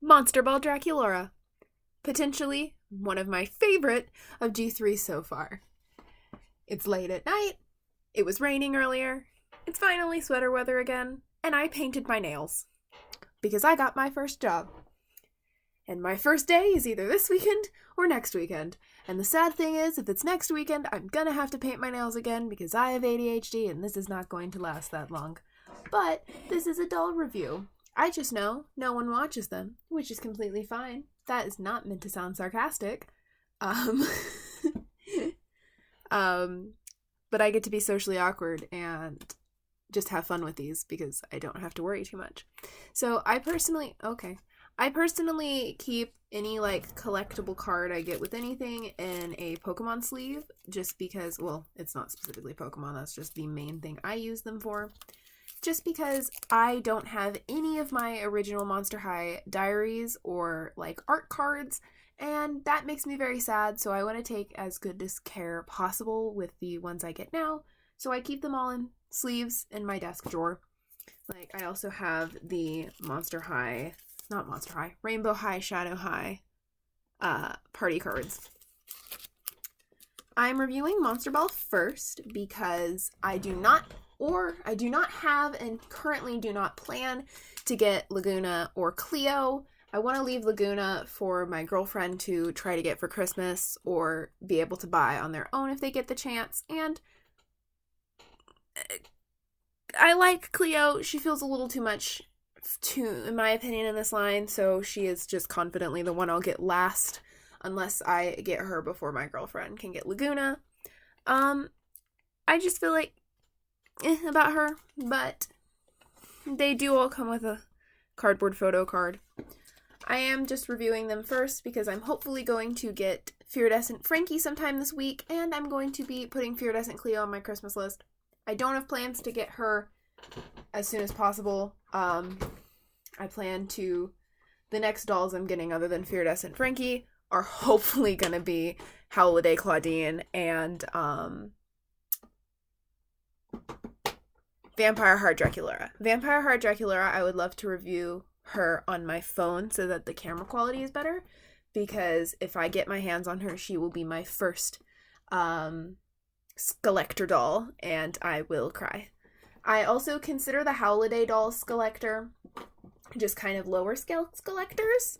Monster Ball Draculaura. Potentially one of my favorite of G3 so far. It's late at night, it was raining earlier, it's finally sweater weather again, and I painted my nails. Because I got my first job. And my first day is either this weekend or next weekend. And the sad thing is, if it's next weekend, I'm gonna have to paint my nails again because I have ADHD and this is not going to last that long. But this is a doll review. I just know no one watches them, which is completely fine. That is not meant to sound sarcastic. But I get to be socially awkward and just have fun with these because I don't have to worry too much. So I personally keep any collectible card I get with anything in a Pokemon sleeve just because, well, it's not specifically Pokemon, that's just the main thing I use them for. Just because I don't have any of my original Monster High diaries or art cards, and that makes me very sad, so I want to take as good care possible with the ones I get now, so I keep them all in sleeves in my desk drawer. I also have the Rainbow High, Shadow High party cards. I'm reviewing Monster Ball first because I do not have and currently do not plan to get Laguna or Cleo. I want to leave Laguna for my girlfriend to try to get for Christmas or be able to buy on their own if they get the chance. And I like Cleo. She feels a little too much, in my opinion, in this line, so she is just confidently the one I'll get last unless I get her before my girlfriend can get Laguna. I just feel about her, but they do all come with a cardboard photo card. I am just reviewing them first because I'm hopefully going to get Viridescent Frankie sometime this week, and I'm going to be putting Viridescent Cleo on my Christmas list. I don't have plans to get her as soon as possible. I plan to, the next dolls I'm getting other than Viridescent Frankie are hopefully going to be Holiday Claudine and Vampire Heart Draculaura. Vampire Heart Draculaura, I would love to review her on my phone so that the camera quality is better, because if I get my hands on her, she will be my first Skelector doll, and I will cry. I also consider the Holiday doll Skelector just kind of lower scale Skelectors.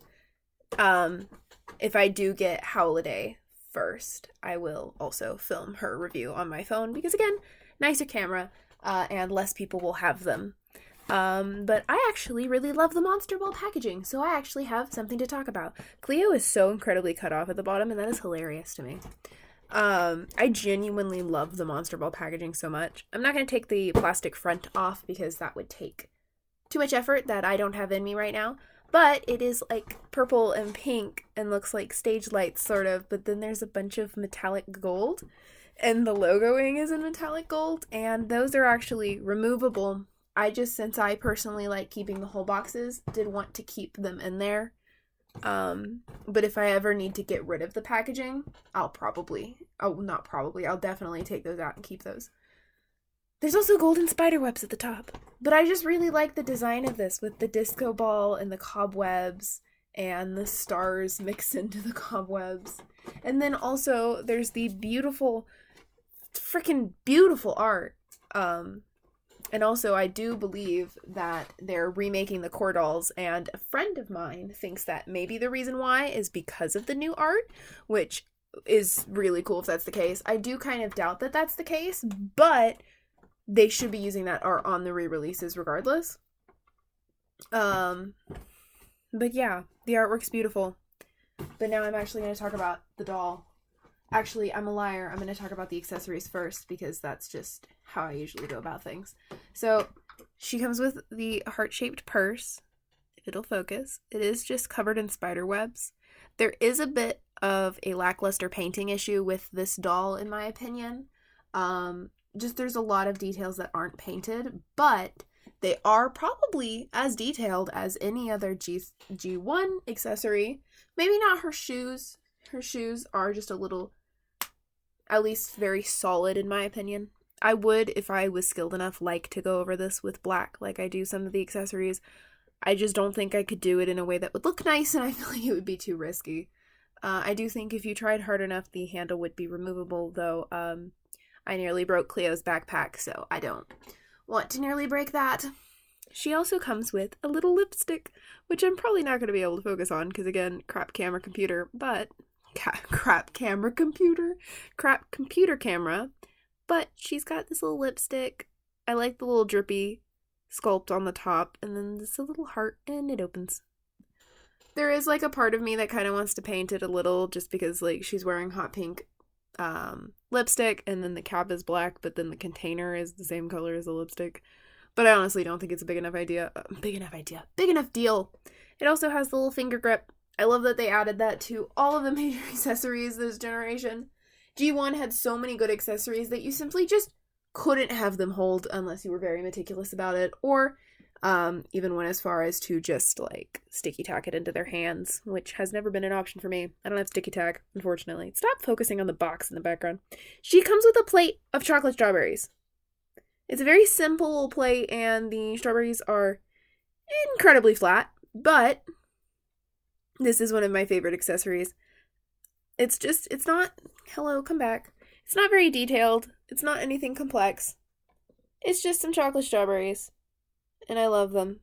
If I do get Holiday first, I will also film her review on my phone, because again, nicer camera, and less people will have them. But I actually really love the Monster Ball packaging, so I actually have something to talk about. Cleo is so incredibly cut off at the bottom, and that is hilarious to me. I genuinely love the Monster Ball packaging so much. I'm not going to take the plastic front off because that would take too much effort that I don't have in me right now. But it is purple and pink and looks like stage lights sort of, but then there's a bunch of metallic gold, and the logoing is in metallic gold, and those are actually removable. Since I personally like keeping the whole boxes, did want to keep them in there. But if I ever need to get rid of the packaging, I'll definitely take those out and keep those. There's also golden spider webs at the top, but I just really like the design of this with the disco ball and the cobwebs and the stars mixed into the cobwebs. And then also there's the freaking beautiful art. And also, I do believe that they're remaking the core dolls, and a friend of mine thinks that maybe the reason why is because of the new art, which is really cool if that's the case. I do kind of doubt that that's the case, but they should be using that art on the re-releases regardless. But yeah, the artwork's beautiful. But now I'm actually going to talk about the doll. Actually, I'm a liar. I'm going to talk about the accessories first because that's just how I usually go about things. So, she comes with the heart-shaped purse, if it'll focus. It is just covered in spider webs. There is a bit of a lackluster painting issue with this doll, in my opinion. There's a lot of details that aren't painted, but they are probably as detailed as any other G1 accessory. Maybe not her shoes. Her shoes are just a little, at least very solid in my opinion. I would, if I was skilled enough, like to go over this with black like I do some of the accessories. I just don't think I could do it in a way that would look nice, and I feel like it would be too risky. I do think if you tried hard enough, the handle would be removable, though I nearly broke Cleo's backpack, so I don't want to nearly break that. She also comes with a little lipstick, which I'm probably not going to be able to focus on, because again, crap computer camera, but she's got this little lipstick. I like the little drippy sculpt on the top, and then this little heart, and it opens. There is like a part of me that kind of wants to paint it a little, just because like she's wearing hot pink lipstick, and then the cap is black, but then the container is the same color as the lipstick. But I honestly don't think it's a big enough deal. It also has the little finger grip. I love that they added that to all of the major accessories this generation. G1 had so many good accessories that you simply just couldn't have them hold unless you were very meticulous about it, or even went as far as to just like sticky tack it into their hands, which has never been an option for me. I don't have sticky tack, unfortunately. Stop focusing on the box in the background. She comes with a plate of chocolate strawberries. It's a very simple plate, and the strawberries are incredibly flat, but this is one of my favorite accessories. It's not, hello, come back. It's not very detailed. It's not anything complex. It's just some chocolate strawberries. And I love them.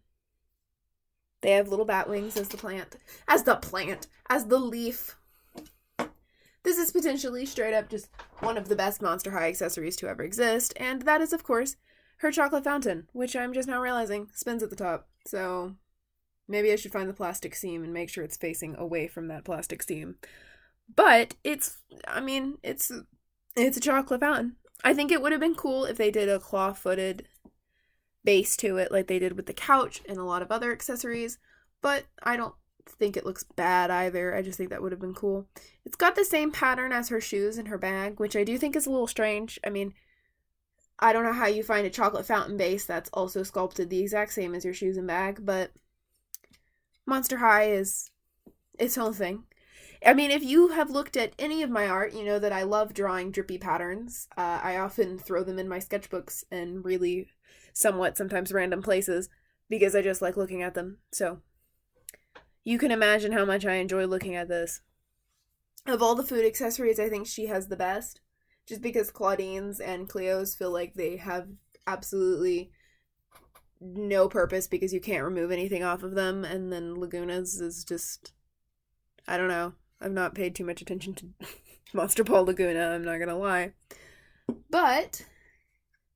They have little bat wings as the leaf. This is potentially straight up just one of the best Monster High accessories to ever exist, and that is, of course, her chocolate fountain, which I'm just now realizing spins at the top. So maybe I should find the plastic seam and make sure it's facing away from that plastic seam. But it's a chocolate fountain. I think it would have been cool if they did a claw-footed base to it like they did with the couch and a lot of other accessories, but I don't think it looks bad either. I just think that would have been cool. It's got the same pattern as her shoes and her bag, which I do think is a little strange. I mean, I don't know how you find a chocolate fountain base that's also sculpted the exact same as your shoes and bag, but Monster High is its own thing. I mean, if you have looked at any of my art, you know that I love drawing drippy patterns. I often throw them in my sketchbooks in really sometimes random places, because I just like looking at them. So you can imagine how much I enjoy looking at this. Of all the food accessories, I think she has the best, just because Claudine's and Cleo's feel like they have absolutely no purpose because you can't remove anything off of them, and then Laguna's is just, I don't know. I've not paid too much attention to Monster Ball Laguna, I'm not gonna lie. But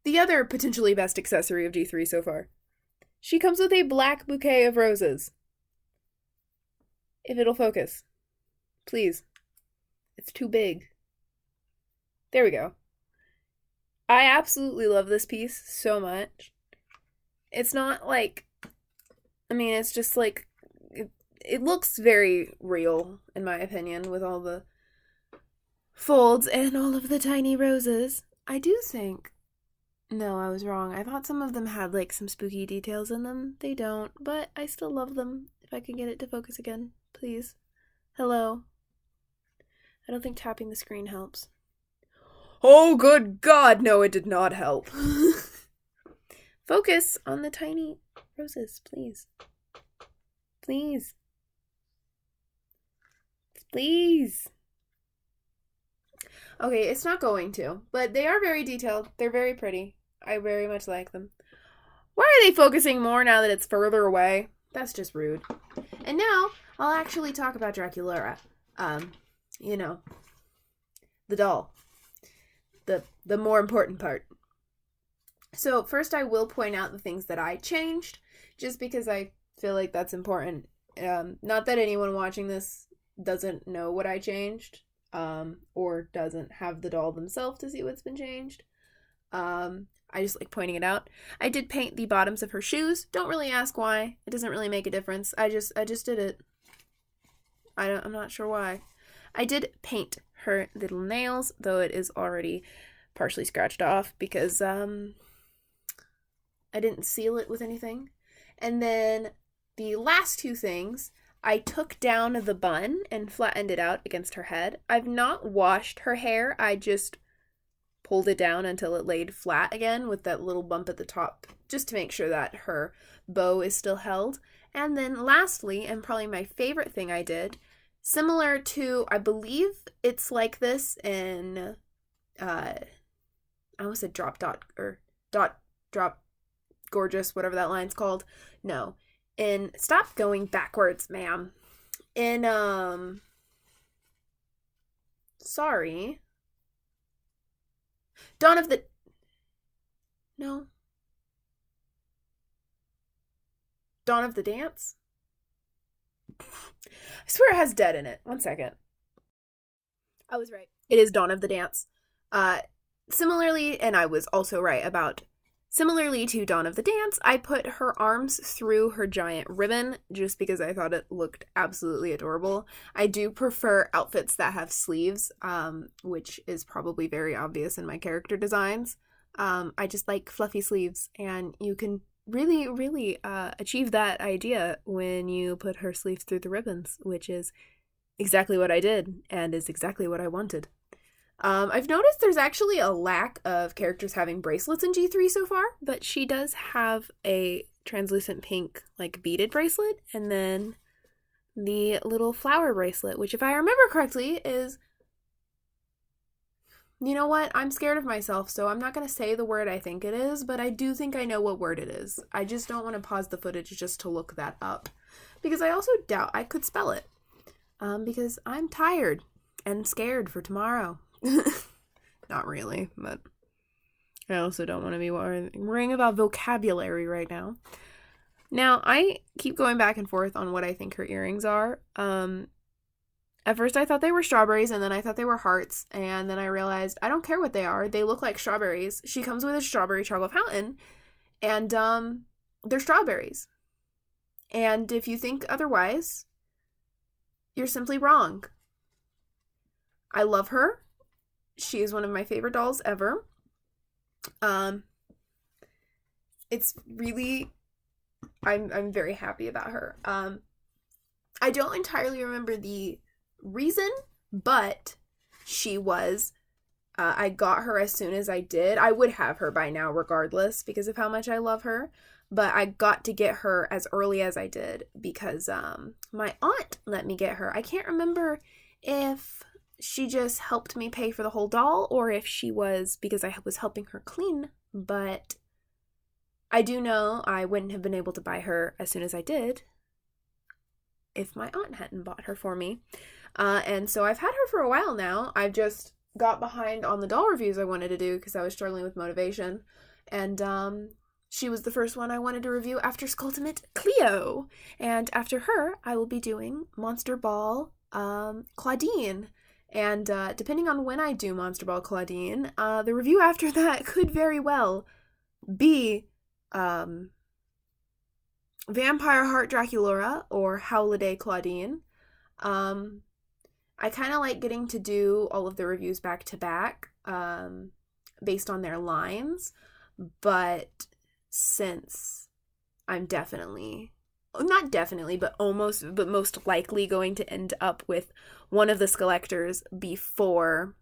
the other potentially best accessory of G3 so far. She comes with a black bouquet of roses. If it'll focus. Please. It's too big. There we go. I absolutely love this piece so much. It's not like, it's just like, it looks very real, in my opinion, with all the folds and all of the tiny roses. I do think, no, I was wrong. I thought some of them had like some spooky details in them. They don't, but I still love them. If I can get it to focus again, please. Hello. I don't think tapping the screen helps. Oh, good God, no, it did not help. Focus on the tiny roses, please. Please. Please. Okay, it's not going to, but they are very detailed. They're very pretty. I very much like them. Why are they focusing more now that it's further away? That's just rude. And now, I'll actually talk about Draculaura. The doll. The more important part. So, first I will point out the things that I changed, just because I feel like that's important. Not that anyone watching this doesn't know what I changed. Or doesn't have the doll themselves to see what's been changed. I just like pointing it out. I did paint the bottoms of her shoes. Don't really ask why. It doesn't really make a difference. I just did it. I'm not sure why. I did paint her little nails, though it is already partially scratched off because I didn't seal it with anything. And then the last two things, I took down the bun and flattened it out against her head. I've not washed her hair. I just pulled it down until it laid flat again with that little bump at the top, just to make sure that her bow is still held. And then lastly, and probably my favorite thing I did, similar to, I believe it's like this in, I almost said drop gorgeous, whatever that line's called. No. Stop going backwards, ma'am. Sorry. Dawn of the Dance? I swear it has dead in it. One second. I was right. It is Dawn of the Dance. Similarly, and I was also right about, similarly to Dawn of the Dance, I put her arms through her giant ribbon just because I thought it looked absolutely adorable. I do prefer outfits that have sleeves, which is probably very obvious in my character designs. I just like fluffy sleeves, and you can really, really achieve that idea when you put her sleeves through the ribbons, which is exactly what I did and is exactly what I wanted. I've noticed there's actually a lack of characters having bracelets in G3 so far, but she does have a translucent pink, like, beaded bracelet, and then the little flower bracelet, which, if I remember correctly, is... You know what? I'm scared of myself, so I'm not going to say the word I think it is, but I do think I know what word it is. I just don't want to pause the footage just to look that up, because I also doubt I could spell it, because I'm tired and scared for tomorrow. Not really, but I also don't want to be worrying about vocabulary right now. Now, I keep going back and forth on what I think her earrings are. At first I thought they were strawberries, and then I thought they were hearts, and then I realized I don't care what they are. They look like strawberries. She comes with a strawberry chocolate fountain, and they're strawberries. And if you think otherwise, you're simply wrong. I love her. She is one of my favorite dolls ever. It's really, I'm very happy about her. I don't entirely remember the reason, but she was, I got her as soon as I did. I would have her by now regardless because of how much I love her, but I got to get her as early as I did because my aunt let me get her. I can't remember if she just helped me pay for the whole doll or if she was because I was helping her clean, but I do know I wouldn't have been able to buy her as soon as I did if my aunt hadn't bought her for me. And so I've had her for a while now. I've just got behind on the doll reviews I wanted to do because I was struggling with motivation. And she was the first one I wanted to review after Skulltimate Cleo. And after her, I will be doing Monster Ball Claudine. And depending on when I do Monster Ball Claudine, the review after that could very well be Vampire Heart Draculaura or Holiday Claudine. I kind of like getting to do all of the reviews back to back based on their lines, but since I'm definitely, not definitely, but most likely going to end up with one of the Skelectors before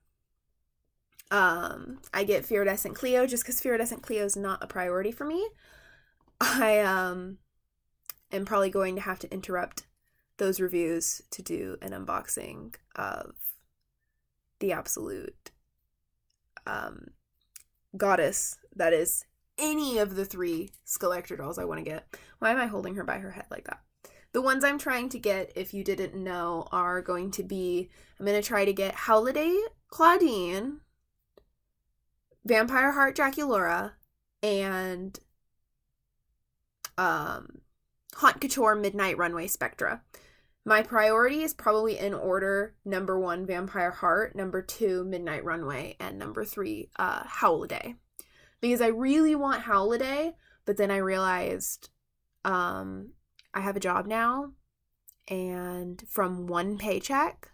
I get Viridescent Cleo, just because Viridescent Cleo is not a priority for me. I am probably going to have to interrupt those reviews to do an unboxing of the absolute goddess that is any of the 3 Skelector dolls I want to get. Why am I holding her by her head like that? The ones I'm trying to get, if you didn't know, are going to be, I'm going to try to get Holiday Claudine, Vampire Heart Draculaura, and Haute Couture Midnight Runway Spectra. My priority is probably in order: number 1, Vampire Heart, number 2, Midnight Runway, and number 3, Holiday. Because I really want Holiday, but then I realized I have a job now, and from one paycheck,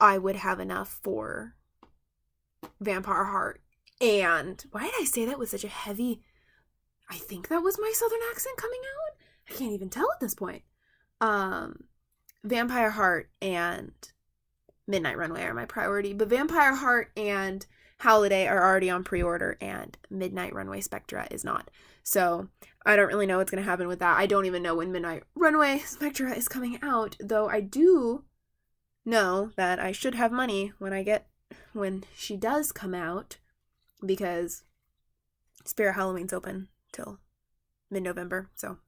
I would have enough for Vampire Heart. And why did I say that with such a heavy... I think that was my southern accent coming out? I can't even tell at this point. Vampire Heart and Midnight Runway are my priority, but Vampire Heart and Holiday are already on pre-order, and Midnight Runway Spectra is not. So I don't really know what's going to happen with that. I don't even know when Midnight Runway Spectra is coming out, though I do know that I should have money when she does come out, because Spirit Halloween's open till mid-November, so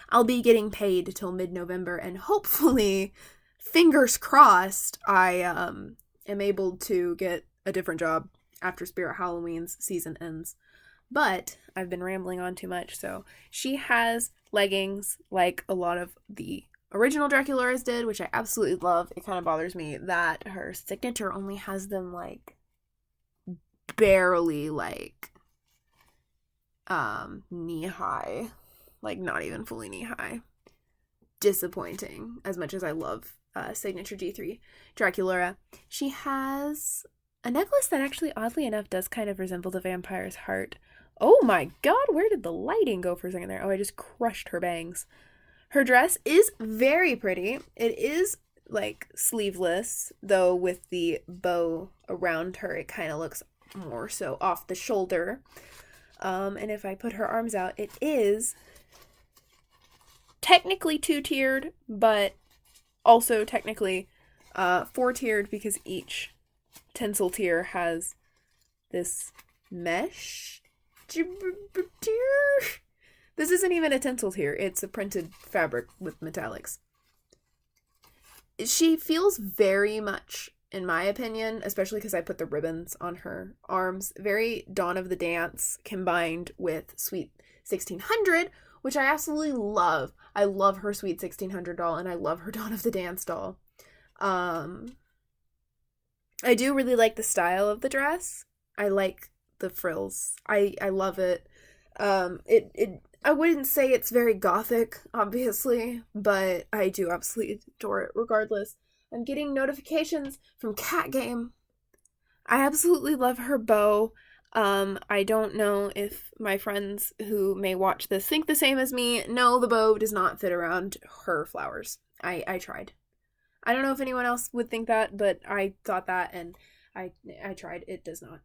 I'll be getting paid till mid-November, and hopefully, fingers crossed, I am able to get a different job after Spirit Halloween's season ends. But I've been rambling on too much, so she has leggings like a lot of the original Draculauras did, which I absolutely love. It kind of bothers me that her signature only has them like barely like knee high, like not even fully knee high. Disappointing, as much as I love signature G3 Draculaura. She has a necklace that actually, oddly enough, does kind of resemble the vampire's heart. Oh my god, where did the lighting go for a second there? Oh, I just crushed her bangs. Her dress is very pretty. It is like sleeveless, though with the bow around her, it kind of looks more so off the shoulder. And if I put her arms out, it is technically 2-tiered, but also technically 4-tiered, because each tinsel tier has this mesh. This isn't even a tinsel tier, it's a printed fabric with metallics. She feels very much, in my opinion, especially because I put the ribbons on her arms, very Dawn of the Dance combined with Sweet 1600, which I absolutely love. I love her Sweet 1600 doll, and I love her Dawn of the Dance doll. I do really like the style of the dress. I like the frills. I love it. I wouldn't say it's very gothic, obviously, but I do absolutely adore it regardless. I'm getting notifications from Cat Game. I absolutely love her bow. I don't know if my friends who may watch this think the same as me. No, the bow does not fit around her flowers. I tried. I don't know if anyone else would think that, but I thought that, and I tried. It does not.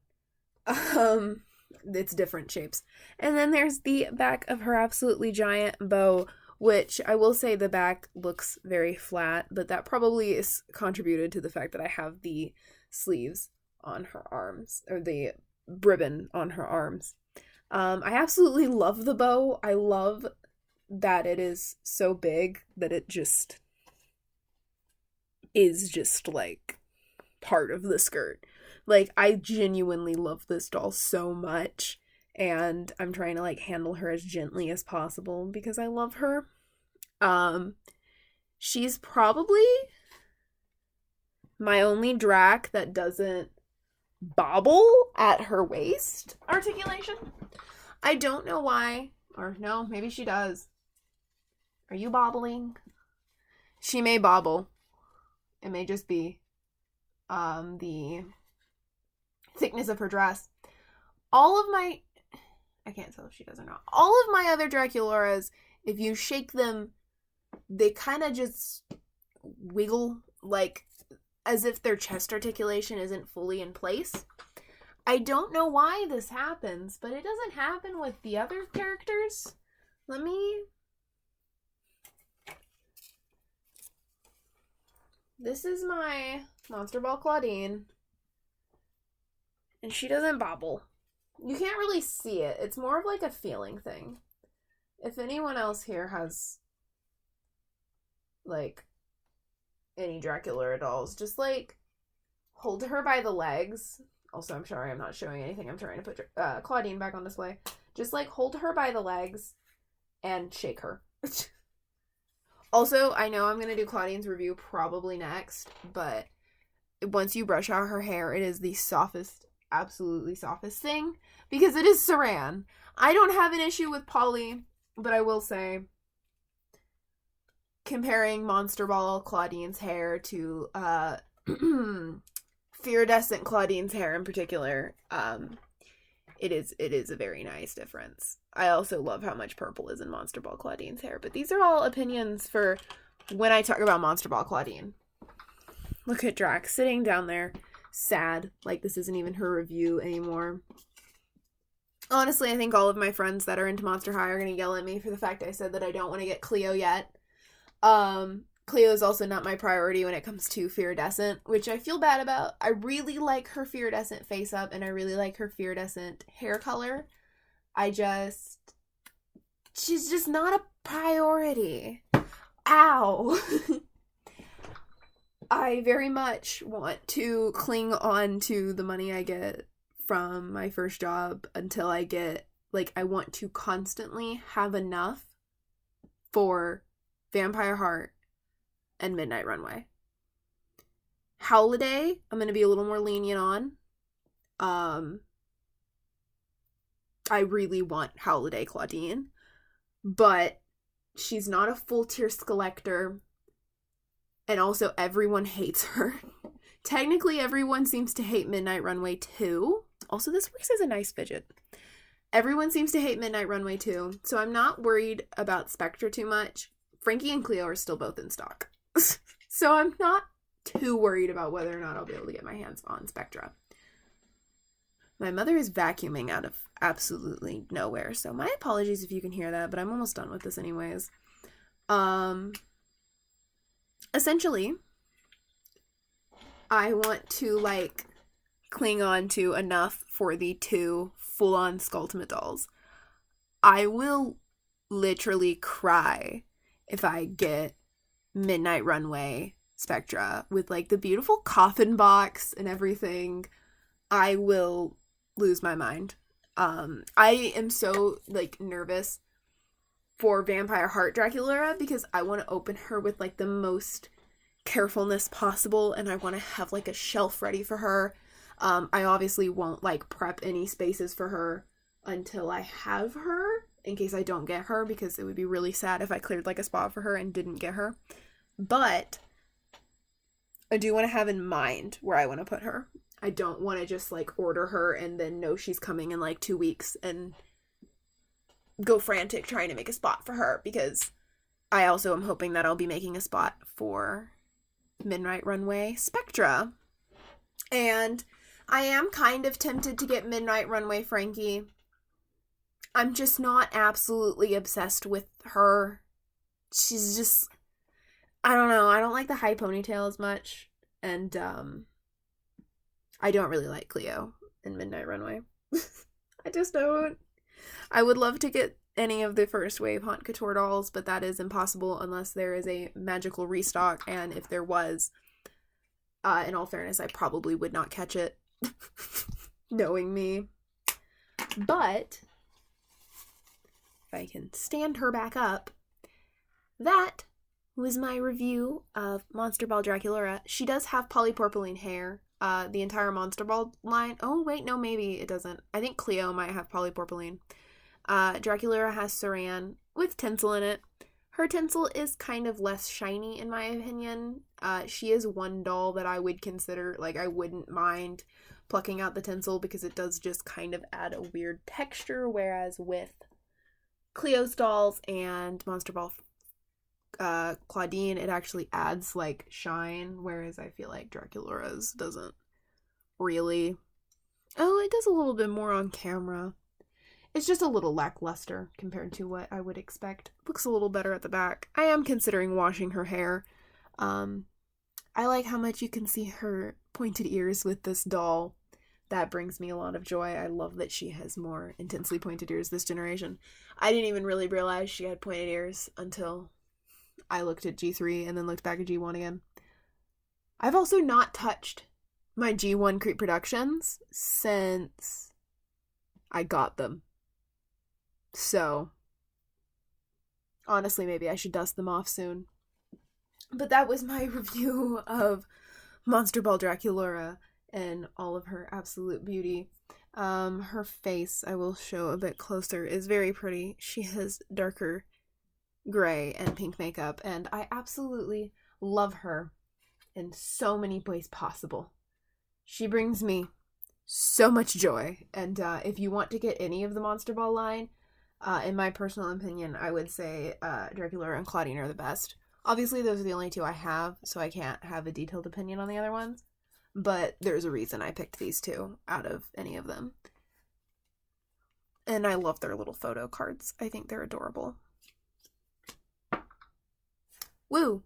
It's different shapes. And then there's the back of her absolutely giant bow, which I will say the back looks very flat, but that probably is contributed to the fact that I have the sleeves on her arms, or the ribbon on her arms. I absolutely love the bow. I love that it is so big that it just is just like part of the skirt. Like, I genuinely love this doll so much, and I'm trying to like handle her as gently as possible because I love her. She's probably my only Drac that doesn't bobble at her waist articulation. I don't know why, or no, maybe she does. Are you bobbling? She may bobble. It may just be the thickness of her dress. I can't tell if she does or not. All of my other Draculauras, if you shake them, they kind of just wiggle, like as if their chest articulation isn't fully in place. I don't know why this happens, but it doesn't happen with the other characters. This is my Monster Ball Claudine, and she doesn't bobble. You can't really see it. It's more of like a feeling thing. If anyone else here has like any Draculaura dolls, just like hold her by the legs. Also, I'm sorry I'm not showing anything. I'm trying to put Claudine back on display. Just like hold her by the legs and shake her. Also, I know I'm going to do Claudine's review probably next, but once you brush out her hair, it is the softest, absolutely softest thing, because it is Saran. I don't have an issue with Polly, but I will say, comparing Monster Ball Claudine's hair to Iridescent Claudine's hair in particular, it is a very nice difference. I also love how much purple is in Monster Ball Claudine's hair, but these are all opinions for when I talk about Monster Ball Claudine. Look at Drac sitting down there, sad, like this isn't even her review anymore. Honestly, I think all of my friends that are into Monster High are going to yell at me for the fact I said that I don't want to get Cleo yet. Cleo is also not my priority when it comes to Iridescent, which I feel bad about. I really like her Iridescent face up, and I really like her Iridescent hair color. She's just not a priority. Ow! I very much want to cling on to the money I get from my first job until I get, like, I want to constantly have enough for Vampire Heart and Midnight Runway. Holiday, I'm going to be a little more lenient on. I really want Holiday Claudine, but she's not a full tier Skeletor, and also everyone hates her. Technically, everyone seems to hate Midnight Runway too. Also, this works as a nice fidget. Everyone seems to hate Midnight Runway too, so I'm not worried about Spectra too much. Frankie and Cleo are still both in stock. So I'm not too worried about whether or not I'll be able to get my hands on Spectra. My mother is vacuuming out of absolutely nowhere, so my apologies if you can hear that, but I'm almost done with this anyways. Essentially, I want to, like, cling on to enough for the 2 full-on Skulltimate dolls. I will literally cry if I get Midnight Runway Spectra with, like, the beautiful coffin box and everything. I will lose my mind. I am so, like, nervous for Vampire Heart Draculaura because I want to open her with, like, the most carefulness possible, and I want to have, like, a shelf ready for her. I obviously won't, like, prep any spaces for her until I have her, in case I don't get her, because it would be really sad if I cleared, like, a spot for her and didn't get her. But I do want to have in mind where I want to put her. I don't want to just, like, order her and then know she's coming in, like, 2 weeks and go frantic trying to make a spot for her, because I also am hoping that I'll be making a spot for Midnight Runway Spectra. And I am kind of tempted to get Midnight Runway Frankie. I'm just not absolutely obsessed with her. She's just, I don't know, I don't like the high ponytail as much, and I don't really like Cleo in Midnight Runway. I just don't. I would love to get any of the first wave Haute Couture dolls, but that is impossible unless there is a magical restock, and if there was, in all fairness, I probably would not catch it, knowing me. But if I can stand her back up, that was my review of Monster Ball Draculaura. She does have polypropylene hair. The entire Monster Ball line. Oh, wait, no, maybe it doesn't. I think Cleo might have polypropylene. Draculaura has Saran with tinsel in it. Her tinsel is kind of less shiny, in my opinion. She is one doll that I would consider, like, I wouldn't mind plucking out the tinsel because it does just kind of add a weird texture, whereas with Cleo's dolls and Monster Ball Claudine, it actually adds, like, shine, whereas I feel like Draculaura's doesn't really. Oh, it does a little bit more on camera. It's just a little lackluster compared to what I would expect. Looks a little better at the back. I am considering washing her hair. I like how much you can see her pointed ears with this doll. That brings me a lot of joy. I love that she has more intensely pointed ears this generation. I didn't even really realize she had pointed ears until I looked at G3 and then looked back at G1 again. I've also not touched my G1 Creep Productions since I got them. So, honestly, maybe I should dust them off soon. But that was my review of Monster Ball Draculaura and all of her absolute beauty. Her face, I will show a bit closer, is very pretty. She has darker gray and pink makeup, and I absolutely love her in so many ways possible. She brings me so much joy, and if you want to get any of the Monster Ball line, in my personal opinion, I would say Draculaura and Claudine are the best. Obviously, those are the only 2 I have, so I can't have a detailed opinion on the other ones, but there's a reason I picked these 2 out of any of them. And I love their little photo cards. I think they're adorable. Woo!